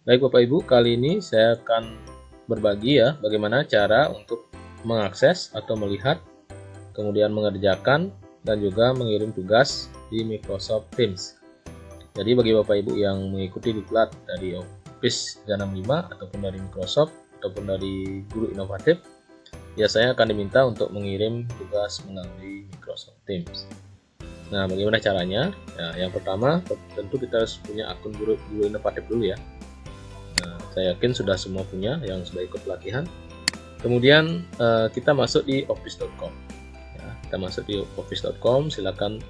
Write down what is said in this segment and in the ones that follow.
Baik Bapak Ibu, kali ini saya akan berbagi ya bagaimana cara untuk mengakses atau melihat, kemudian mengerjakan dan juga mengirim tugas di Microsoft Teams. Jadi bagi Bapak Ibu yang mengikuti diklat dari Office 365 ataupun dari Microsoft ataupun dari Guru Inovatif, ya saya akan diminta untuk mengirim tugas melalui Microsoft Teams. Nah, bagaimana caranya? Nah, yang pertama tentu kita harus punya akun Guru Inovatif dulu ya. Nah, saya yakin sudah semua punya yang sudah ikut pelatihan. Kemudian kita masuk di office.com. Ya, kita masuk di office.com. Silakan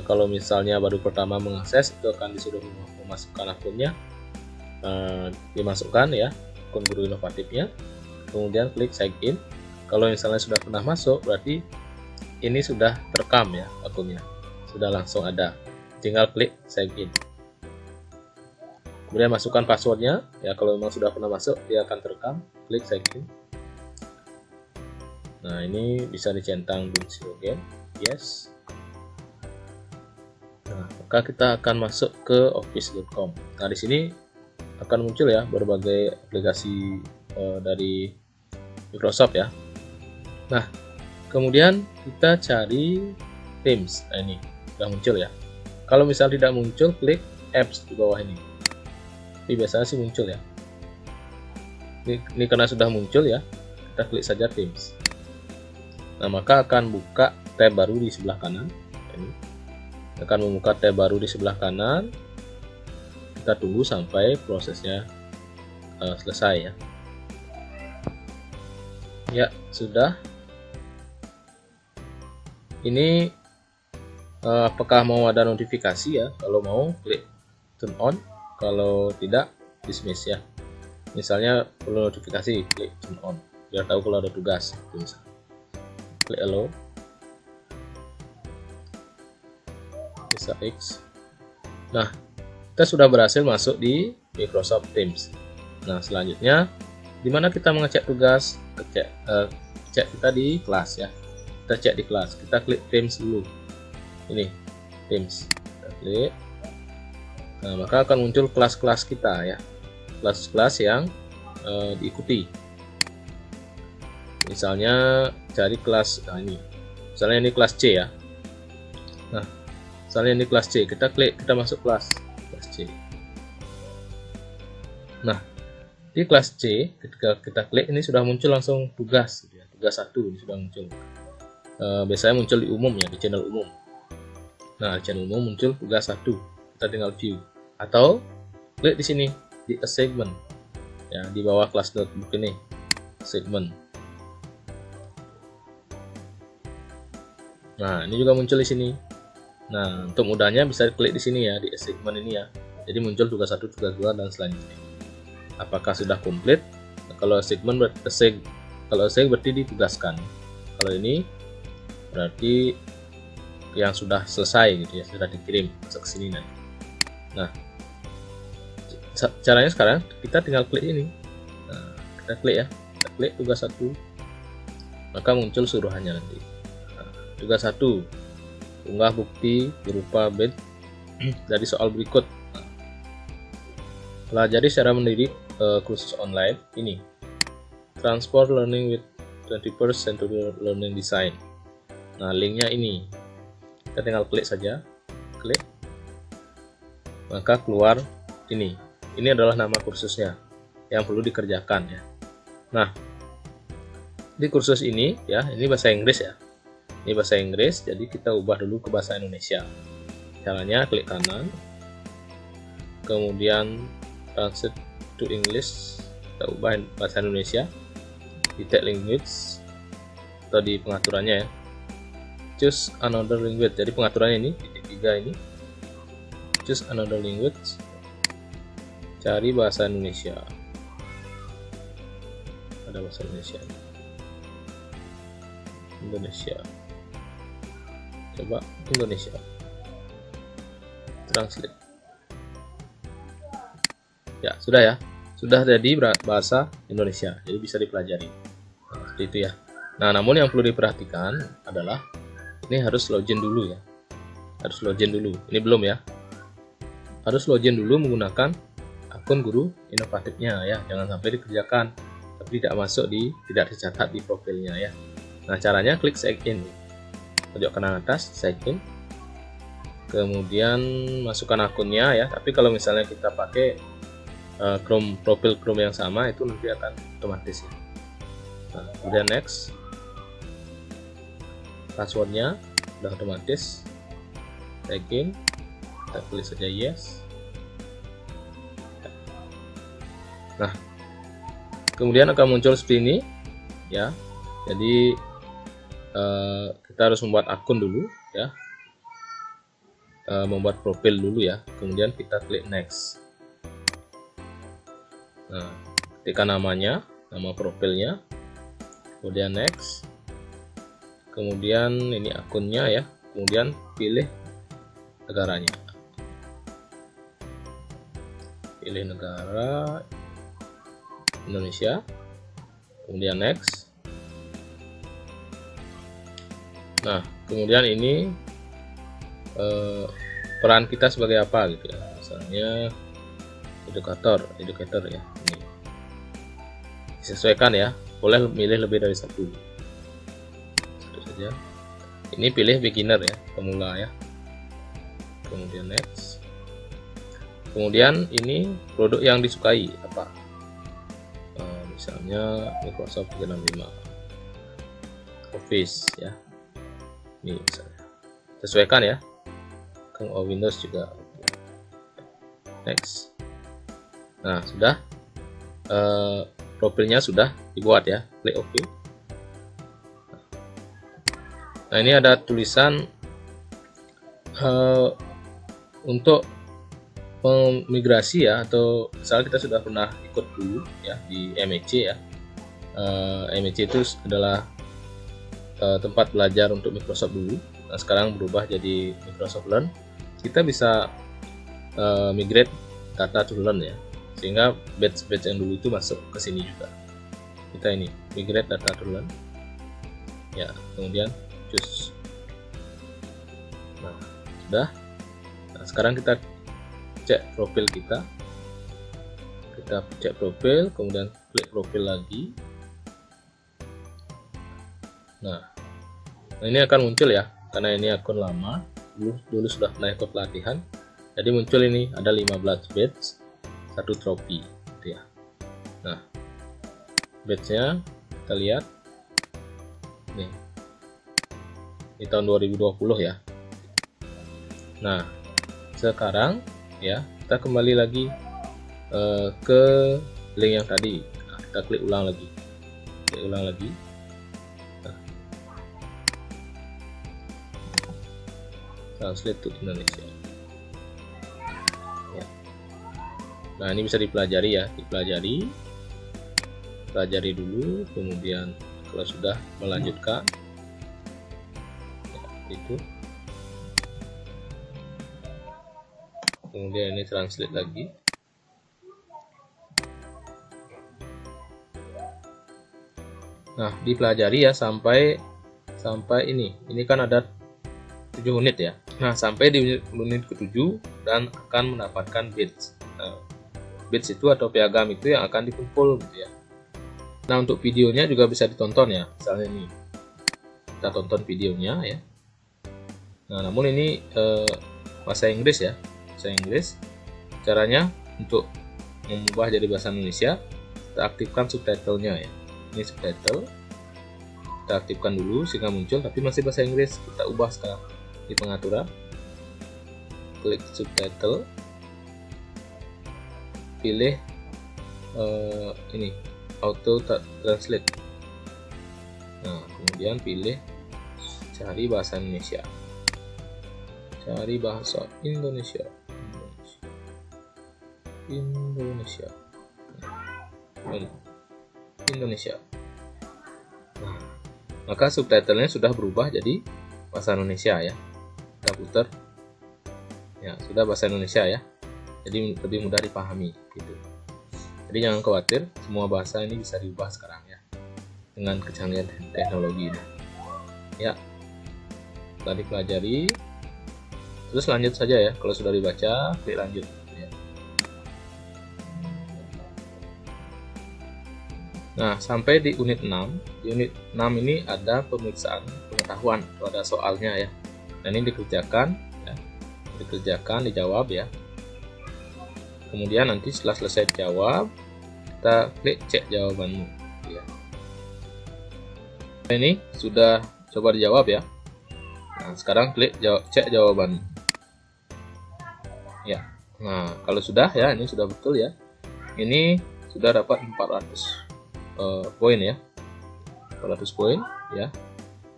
kalau misalnya baru pertama mengakses itu akan disuruh memasukkan akunnya, dimasukkan ya akun Guru Inovatifnya. Kemudian klik sign in. Kalau misalnya sudah pernah masuk, berarti ini sudah terekam ya akunnya, sudah langsung ada. Tinggal klik sign in. Kemudian masukkan passwordnya ya, kalau memang sudah pernah masuk dia akan terekam. Klik sign in. Nah, ini bisa dicentang don't see again, yes. Nah, maka kita akan masuk ke office.com. Nah, di sini akan muncul ya berbagai aplikasi dari Microsoft ya. Nah, kemudian kita cari Teams. Nah, ini sudah muncul ya. Kalau misal tidak muncul, klik apps di bawah ini. Ini biasanya sih muncul ya. Ini karena sudah muncul ya, kita klik saja Teams. Nah, maka akan buka tab baru di sebelah kanan. Ini akan membuka tab baru di sebelah kanan. Kita tunggu sampai prosesnya selesai ya. Ya, sudah. Ini apakah mau ada notifikasi ya? Kalau mau, klik turn on. Kalau tidak, dismiss ya. Misalnya perlu notifikasi, klik turn on biar tahu kalau ada tugas. Klik allow. Bisa X. Nah, kita sudah berhasil masuk di Microsoft Teams. Nah, selanjutnya dimana kita mengecek tugas? Cek kita di kelas ya. Kita cek di kelas. Kita klik Teams dulu. Ini Teams. Kita klik. Nah, maka akan muncul kelas-kelas kita ya, kelas-kelas yang diikuti. Misalnya cari kelas, nah ini, misalnya ini kelas C ya. Nah, misalnya ini kelas C, kita klik, kita masuk kelas C. Nah, di kelas C, ketika kita klik ini sudah muncul langsung tugas, gitu ya. Tugas 1 ini sudah muncul. Biasanya muncul di umum ya, di channel umum. Nah, di channel umum muncul tugas 1. Kita tinggal view. Atau klik di sini di assignment ya, di bawah kelas notebook ini assignment. Nah, ini juga muncul di sini. Nah, untuk mudahnya bisa klik di sini ya, di assignment ini ya. Jadi muncul tugas 1, tugas 2 dan selanjutnya. Apakah sudah komplit? Nah, kalau assignment berarti ditugaskan. Kalau ini berarti yang sudah selesai gitu ya, sudah dikirim masuk ke sini nanti. Nah, caranya sekarang kita tinggal klik ini. Nah, kita klik ya, kita klik tugas 1, maka muncul suruhannya nanti. Nah, tugas 1, unggah bukti berupa bed dari soal berikut. Nah, pelajari secara mendidik kursus online ini, transfer learning with 21st century learning design. Nah, linknya ini, kita tinggal klik saja, klik, maka keluar ini. Ini adalah nama kursusnya yang perlu dikerjakan ya. Nah, di kursus ini ya, ini bahasa Inggris ya. Ini bahasa Inggris, jadi kita ubah dulu ke bahasa Indonesia. Caranya klik kanan, kemudian translate to English, kita ubah bahasa Indonesia. Di tag language atau di pengaturannya ya. Choose another language. Jadi pengaturannya ini di 3 ini. Choose another language. Cari bahasa Indonesia. Ada bahasa Indonesia. Indonesia. Coba Indonesia. Translate. Ya, sudah ya. Sudah jadi bahasa Indonesia. Jadi bisa dipelajari. Nah, seperti itu ya. Nah, namun yang perlu diperhatikan adalah ini harus login dulu ya. Harus login dulu. Ini belum ya. Harus login dulu menggunakan akun guru inovatifnya ya, jangan sampai dikerjakan tapi tidak dicatat di profilnya ya. Nah, caranya klik sign in, pojok kanan atas sign in, kemudian masukkan akunnya ya. Tapi kalau misalnya kita pakai profil Chrome yang sama, itu nanti akan otomatis ya. Nah, kemudian next, passwordnya sudah otomatis, sign in, kita pilih saja yes. Nah, kemudian akan muncul seperti ini ya. Jadi kita harus membuat akun dulu ya, membuat profil dulu ya, kemudian kita klik next. Nah, ketikkan namanya, nama profilnya, kemudian next, kemudian ini akunnya ya, kemudian pilih negaranya, pilih negara Indonesia, kemudian next. Nah, kemudian ini peran kita sebagai apa gitu ya, misalnya educator ya, ini disesuaikan ya, boleh milih lebih dari satu saja. Ini pilih beginner ya, pemula ya, kemudian next. Kemudian ini produk yang disukai apa, misalnya Microsoft 365 Office ya, ini misalnya sesuaikan ya, Windows juga. Next. Nah, sudah, profilnya sudah dibuat ya, klik OK. Nah, ini ada tulisan untuk migrasi ya, atau misalnya kita sudah pernah ikut dulu ya di MEC ya. MEC itu adalah tempat belajar untuk Microsoft dulu. Nah, sekarang berubah jadi Microsoft Learn. Kita bisa migrate data to Learn ya, sehingga batch yang dulu itu masuk ke sini juga. Kita ini migrate data to Learn ya, kemudian choose. Nah, sudah. Nah, sekarang kita cek profil kita cek profil, kemudian klik profil lagi. Nah, ini akan muncul ya, karena ini akun lama, dulu sudah pernah ikut pelatihan, jadi muncul ini ada 15 badge, 1 trofi gitu ya. Nah, badge-nya kita lihat nih, di tahun 2020 ya. Nah, sekarang ya, kita kembali lagi ke link yang tadi. Nah, kita klik ulang lagi, Nah, translate to Indonesia ya. Nah, ini bisa dipelajari ya, pelajari dulu, kemudian kalau sudah melanjutkan ya, itu. Kemudian ini translate lagi. Nah, dipelajari ya sampai ini kan ada 7 unit ya. Nah, sampai di unit ke-7 dan akan mendapatkan badge. Nah, badge itu atau piagam itu yang akan dikumpul gitu ya. Nah, untuk videonya juga bisa ditonton ya. Misalnya ini kita tonton videonya ya. Nah, namun ini bahasa Inggris ya. Bahasa Inggris. Caranya untuk mengubah jadi bahasa Indonesia, kita aktifkan subtitlenya ya. Ini subtitle, kita aktifkan dulu sehingga muncul, tapi masih bahasa Inggris. Kita ubah sekarang di pengaturan, klik subtitle, pilih ini auto translate. Nah, kemudian pilih cari bahasa Indonesia, Indonesia. Nah, maka subtitlenya sudah berubah jadi bahasa Indonesia ya. Kita putar ya, sudah bahasa Indonesia ya, jadi lebih mudah dipahami gitu. Jadi jangan khawatir, semua bahasa ini bisa diubah sekarang ya dengan kecanggihan teknologi ini ya. Setelah dipelajari, terus lanjut saja ya. Kalau sudah dibaca, klik lanjut ya. Nah, sampai di unit 6. Di unit 6 ini ada pemeriksaan pengetahuan, atau ada soalnya ya. Dan ini dikerjakan ya. Dikerjakan, dijawab ya. Kemudian nanti setelah selesai dijawab, kita klik cek jawabanmu ya. Ini sudah coba dijawab ya. Nah, sekarang klik cek jawaban ya. Nah, kalau sudah ya, ini sudah betul ya. Ini sudah dapat 400 poin ya. 400 poin ya.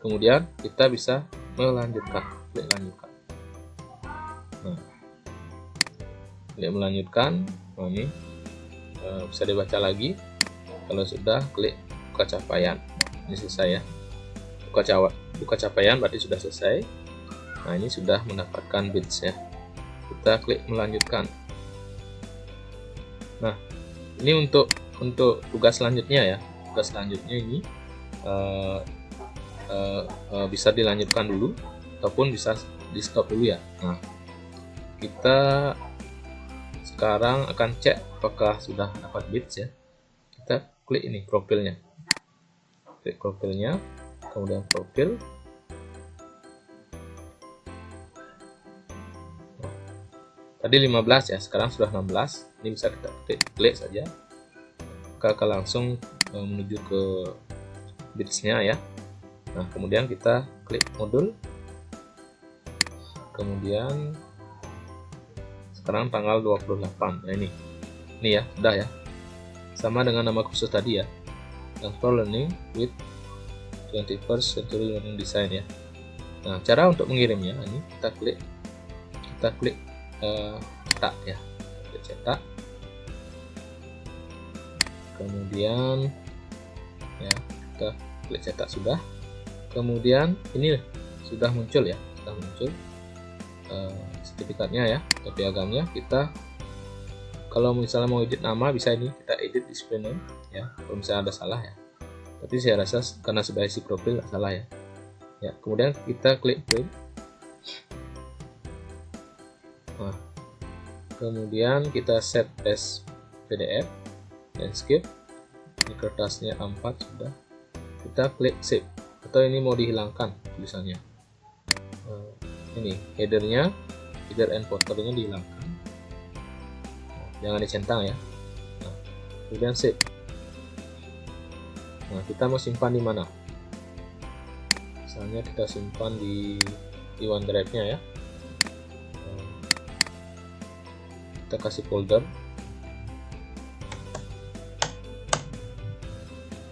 Kemudian kita bisa melanjutkan, klik lanjutkan. Nah, klik melanjutkan. Nah, ini bisa dibaca lagi. Kalau sudah, klik buka capaian. Ini selesai ya. Buka capaian berarti sudah selesai. Nah, ini sudah mendapatkan bits ya. Kita klik melanjutkan. Nah, ini untuk tugas selanjutnya ya. Tugas selanjutnya ini bisa dilanjutkan dulu ataupun bisa di stop dulu ya. Nah, kita sekarang akan cek apakah sudah dapat bits ya. Kita klik ini profilnya. Klik profilnya, kemudian profil. Tadi 15 ya, sekarang sudah 16. Ini bisa kita klik saja. Kita akan langsung menuju ke bitsnya ya. Nah, kemudian kita klik modul. Kemudian sekarang tanggal 28. Nah, ini ya, sudah ya. Sama dengan nama kursus tadi ya. Transfer Learning with 21st Century Learning Design ya. Nah, cara untuk mengirimnya ini kita klik cetak ya. Klik cetak. Kemudian ya, kita klik cetak sudah. Kemudian ini sudah muncul ya, sudah muncul sertifikatnya ya, atau piagamnya. Kita kalau misalnya mau edit nama bisa ini, kita edit display name ya, kalau misalnya ada salah ya. Tapi saya rasa karena sudah isi profil nggak salah ya. Ya, kemudian kita klik print. Nah, kemudian kita set as PDF dan skip. Ini kertasnya A4 sudah. Kita klik save. Atau ini mau dihilangkan tulisannya. Ini header and footernya dihilangkan. Jangan dicentang ya. Nah, kemudian save. Nah, kita mau simpan di mana? Misalnya kita simpan di OneDrive-nya ya. Kita kasih folder.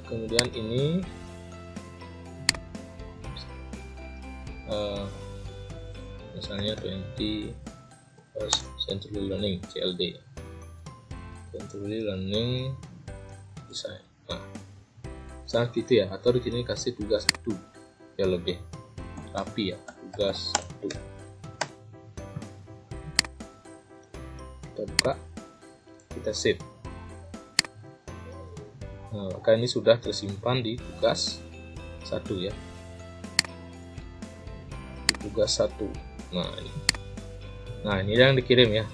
Kemudian ini misalnya 21st Century Learning CLD, Century Learning Design. Nah, sangat gitu ya. Atau di sini kasih tugas 1 ya, lebih rapi ya, tugas 1. Kita buka, kita save. Nah, maka ini sudah tersimpan di tugas 1 ya. Di tugas 1. Nah, ini yang dikirim ya.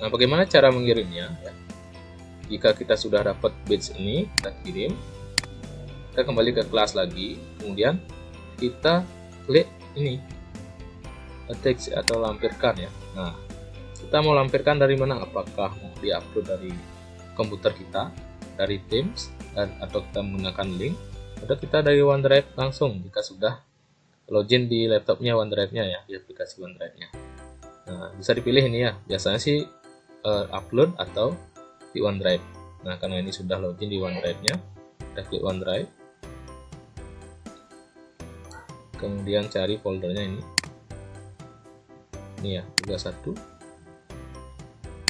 Nah, bagaimana cara mengirimnya ya? Jika kita sudah dapat batch ini, kita kirim. Kita kembali ke kelas lagi, kemudian kita klik ini attach atau lampirkan ya. Nah, kita mau lampirkan dari mana? Apakah mau diupload dari komputer kita, dari Teams, atau kita menggunakan link, atau kita dari OneDrive langsung jika sudah login di laptopnya OneDrive-nya ya, di aplikasi OneDrive-nya. Nah, bisa dipilih ini ya. Biasanya sih upload atau di OneDrive. Nah, karena ini sudah login di OneDrive-nya, kita klik OneDrive. Kemudian cari foldernya ini. Ini ya, tugas 1.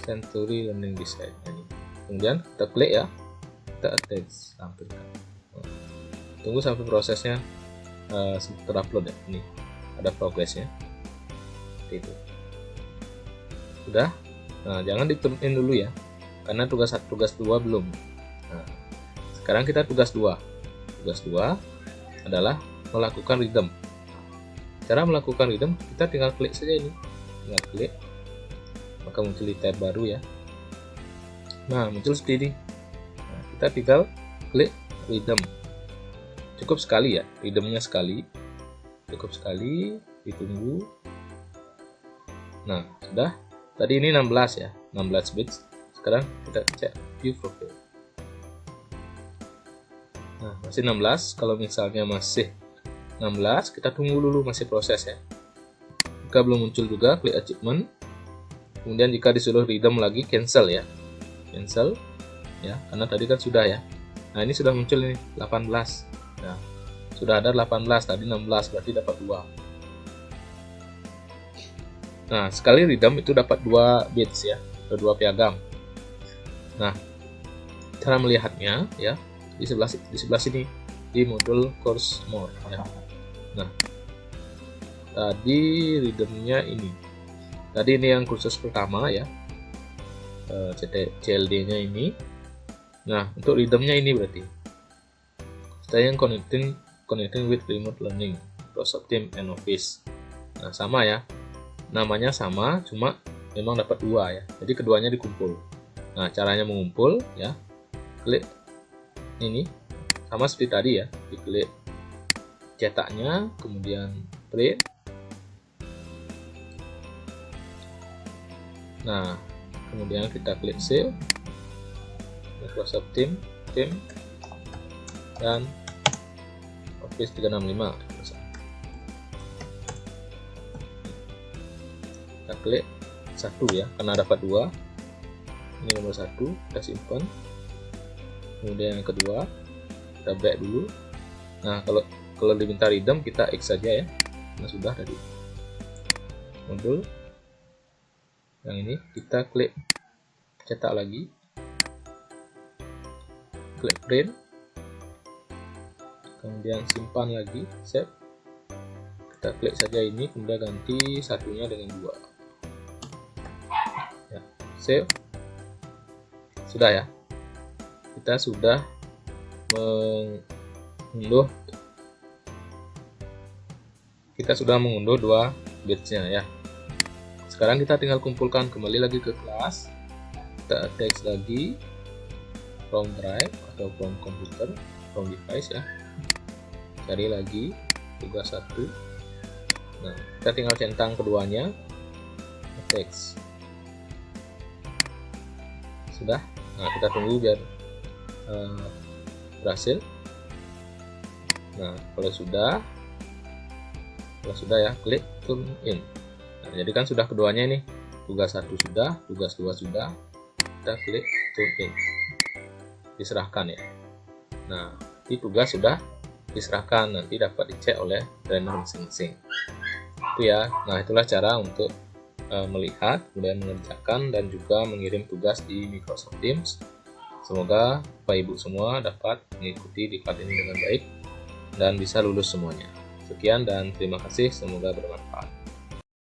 Century Learning Design ini. Kemudian kita klik ya. Kita attach, lampirkan. Tunggu sampai prosesnya terupload ya. Ini ada progresnya. Seperti itu. Sudah. Nah, jangan diturunin dulu ya, karena tugas 2 belum. Nah, sekarang kita tugas 2. Tugas 2 adalah melakukan redeem. Cara melakukan redeem, kita tinggal klik saja ini. Tinggal klik, maka muncul di tab baru ya. Nah, muncul seperti ini. Nah, kita tinggal klik redeem. Cukup sekali ya, redeemnya sekali. Cukup sekali, ditunggu. Nah, sudah. Tadi ini 16 ya, 16 bits. Sekarang kita cek view profile. Nah, masih 16. Kalau misalnya masih 16, kita tunggu dulu, masih proses ya. Jika belum muncul juga, klik achievement. Kemudian jika disuruh redeem lagi, cancel ya. Cancel ya, karena tadi kan sudah ya. Nah, ini sudah muncul nih 18. Nah, sudah ada 18, tadi 16, berarti dapat 2. Nah, sekali redeem itu dapat 2 bits ya, atau 2 piagam. Nah, cara melihatnya ya di sebelah sini di modul course more ya. Nah, tadi redeemnya ini. Tadi ini yang kursus pertama ya. CLD-nya ini. Nah, untuk redeemnya ini berarti. Saya yang connecting with remote learning, Microsoft Teams and Office. Nah, sama ya. Namanya sama, cuma memang dapat 2 ya. Jadi keduanya dikumpul. Nah, caranya mengumpul ya. Klik ini sama seperti tadi ya. Diklik cetaknya, kemudian print. Nah, kemudian kita klik save. Microsoft Teams dan Office 365. Kita klik 1 ya, karena dapat 2. Ini nomor 1, kita simpan. Kemudian yang kedua, kita back dulu. Nah, kalau diminta redeem, kita X saja ya. Nah, sudah tadi. Modul yang ini, kita klik cetak lagi. Klik print. Kemudian simpan lagi, save. Kita klik saja ini, kemudian ganti satunya dengan 2 ya, save. Sudah ya, kita sudah mengunduh 2 bitsnya ya. Sekarang kita tinggal kumpulkan, kembali lagi ke kelas, kita attach lagi from drive atau from komputer, from device ya. Cari lagi tugas 1. Nah, kita tinggal centang keduanya, attach. Sudah. Nah, kita tunggu biar berhasil. Nah, kalau sudah ya, klik turn in. Nah, jadi kan sudah keduanya ini, tugas 1 sudah, tugas 2 sudah. Kita klik turn in, diserahkan ya. Nah, di tugas sudah diserahkan, nanti dapat dicek oleh trainer masing-masing. Itu ya. Nah, itulah cara untuk melihat, kemudian mengerjakan dan juga mengirim tugas di Microsoft Teams. Semoga Bapak Ibu semua dapat mengikuti diklat ini dengan baik dan bisa lulus semuanya. Sekian dan terima kasih, semoga bermanfaat.